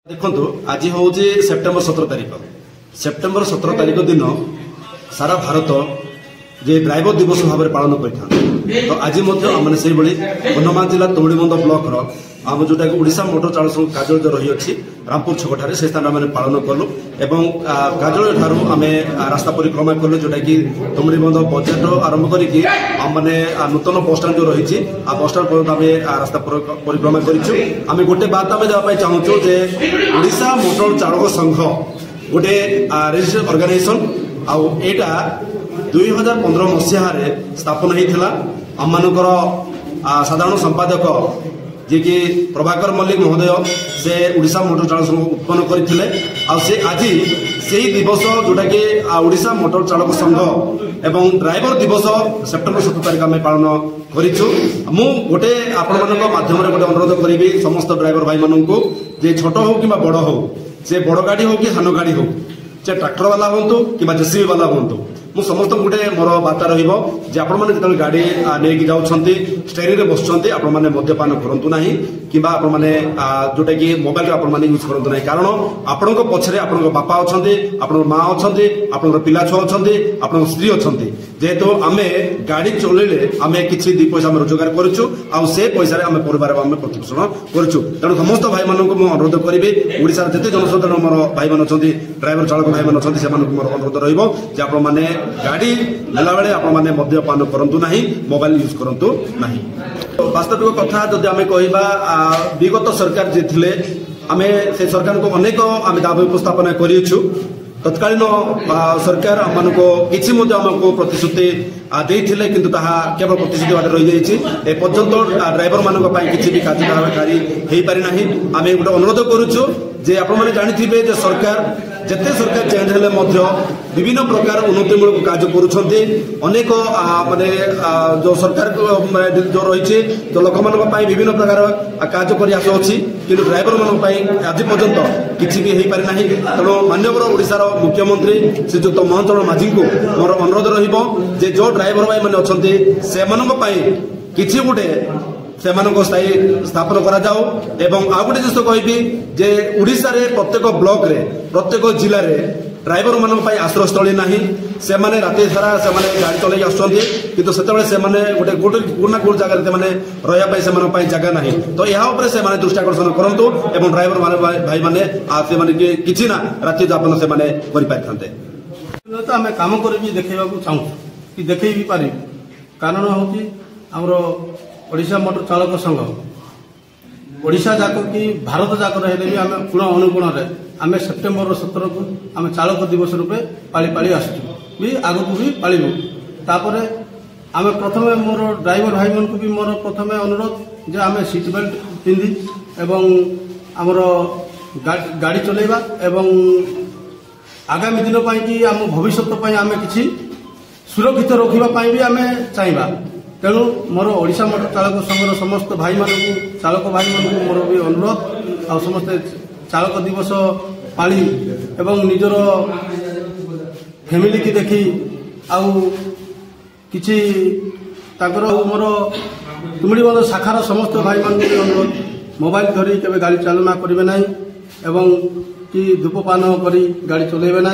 देखो आज हूँ सेप्टेम्बर 17 तारिख सेप्टेम्बर 17 तारिख दिन सारा भारत जे ड्राइवर दिवस भाव में पालन कर तो आज आम से कन्धमाल जिला तुमुडीबंध ब्लॉक आम जोटा कि ओडिशा मोटर चालक संघ कार्यालय रही रामपुर छकठार से स्थान आम पालन कलु एवं कार्यालय ठार आम रास्ता परिक्रमा कलु जोटा कि तुमुडीबंध बजेट आरंभ करके मैंने नूतन बस स्टाण जो रही बस स्टाण पर्यटन आम रास्ता परिक्रमा करें गोटे बात आम देवाई चाहूँ जे ओडिशा मोटर चालक संघ गोटे रजिस्टर्ड ऑर्गेनाइजेशन आईटा 2015 मसीह स्थापन होता आम साधारण संपादक जी कि प्रभाकर मल्लिक महोदय से ओडिशा मोटर चालक संघ उत्पन्न करते आज से दिवस जोटा कि ओडिशा मोटर चालक संघ एवं ड्राइवर दिवस सेप्टेम्बर 17 तारिख आम पालन करूँ गोटे आपण माध्यम गोटे अनुरोध करी समस्त ड्राइवर भाई मानू जे छोट हो कि बड़ हो से बड़ गाड़ी हो कि सान गाड़ी हो से ट्रैक्टर वाला हूँ कि जेसीबी वाला हूँ मु समस्त गोटे मोर बार्ता रही गाड़ी नहीं जाऊँगी स्टेरिंग रे बसुँच आपने मद्यपान करूँ ना कि जोटा कि मोबाइल यूज करूँ ना कारण आपण पछरे आपण बापा अच्छा आप माँ अच्छा आप पिला छुआ अच्छा आप स्त्री अच्छा जेहेतु आम गाड़ी चलैले आम कि दी पैसा रोजगार करूँ से पैसा आम परिवार प्रतिपोषण करूँ तेणु समस्त भाई मानक मुझे अनुरोध करी ओडिशा जिते जनसाधारण मोर भाई मान अच्छा ड्राइवर चालक भाई मान अच्छा से मोर अनुरोध रही गाड़ी नेला बेले आपने मद्यपान करूँ ना मोबाइल यूज करूँ ना वास्तविक कथा जदि आम कह विगत सरकार जी थे आम से सरकार को अनेक आम दाबी उपस्थापन करूँ तत्कालीन सरकार आमको किसी आमको प्रतिश्रुति देते किंतु केवल प्रतिश्रुति बाटे रही जाइए एपर्यंत ड्राइवर मान किसी भी कार्यकारी हो पारि ना आम गोटे अनुरोध करुचु जे आपने जानी सरकार जिते सरकार चेंज हेले विभिन्न प्रकार उन्नतिमूलक कार्य करुँच अनेक माने जो सरकार जो रही तो लोक मान विभिन्न प्रकार कार्य कर कि ड्राइवर मान आज पर्यंत किसी भी हो पारि ना तेणु माननीय ओडिशार मुख्यमंत्री श्रीजुक्त मोहन चरण माझी को मोर अनुरोध रही जो ड्राइवर भाई मैंने अच्छा से किसी गोटे से स्थायी स्थापन करा जाओ एवं आ गोटे जिस कहबी जे ओडिशा रे प्रत्येक ब्लॉक रे प्रत्येक जिले रे ड्राइवर मान आश्रयस्थली ना से राति सारा से गाड़ी चलई आसुँच से गोटे गोटे गोटे जगह रही से जगह ना तो यहाँ से दृष्टि आकर्षण करूँ एवं ड्राइवर भाई मैंने किसी ना राति जापन से पारिथे तो आम कम कर देखा चाहूँ कि देखे भी पार कारण हूँ आमर ओडिशा मोटर चालक संघ ओडिशा जाक कि भारत जाक रहे भी आम कोण अनुकोण आम सेप्टेम्बर 17 को आम चालक दिवस रूपे पाली पाली आसुँ भी आग को भी पालू तापर आम प्रथम मोर ड्राइवर भाई मान को भी मोर प्रथम अनुरोध जे आम सीट बेल्ट पिंधि एवं आमर गाड़ी चलेबा एवं आगामी दिन कि आम भविष्य आम कि सुरक्षित रखा भी आम चाहवा तेणु मोर ओडिशा मोटर चालक संघर समस्त भाई मान चालक भाई मान मोर भी अनुरोध आ समस्ते चालक दिवस पाली एवं निजर फैमिली की देखी आउ किछि ताकर मोर तुमुडीबंध शाखार समस्त भाई मान अनुरोध मोबाइल धरी केवे गाड़ी चालना करेंगे ना एवं कि धूपपान करी गाड़ी चलेबे ना।